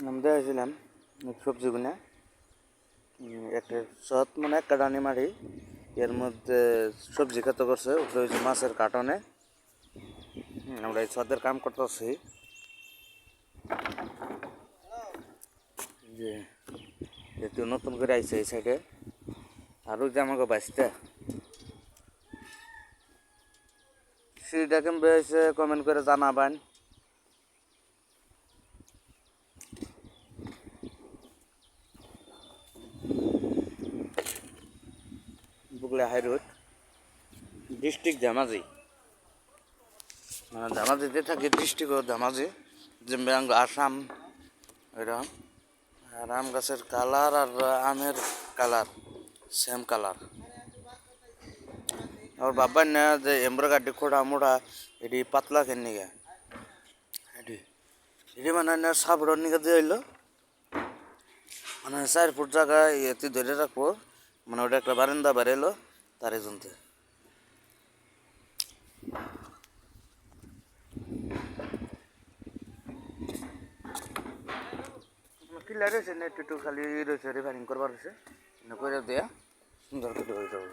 আমি দেখেছিলাম সবজি গুনা একটা সৎ মানে একটা ডানি মারি এর মধ্যে সবজি খেত করছে উপরে হয়েছে মাছের কার্টনে। আমরা এই ছাদের কাম করতেছি যে একটু নতুন করে আইছে এই সাইডে। আর ওই যে আমাকে বাঁচতে সিঁড়িটা কেমন হয়েছে কমেন্ট করে জানাবেন। বুগলা হাই রোড, ডিস্ট্রিক্ট ধেমাজি, মানে ধেমাজিতে থাকি, ডিস্ট্রিক্ট ধেমাজি, যেমন আসাম এরকম। আর আম গাছের কালার আর আমের কালার সেম কালার। আর বাবার না যে এমব্রয়ডারি খোড়া মোড়া এটি পাতলা কেন নিগে এটি এটি মানে না সাবড়র নিগে দিয়ে হইলো মানে 4 ফুট জায়গায় এতে ধরে রাখবো, মানে ওটা একটা বারান্দা বেড়াইলো তার জন্য কিলা রয়েছে না একটু খালি রয়েছে রিফারিং করবার রয়েছে করে দেয়া সুন্দর করে হয়ে যাবে।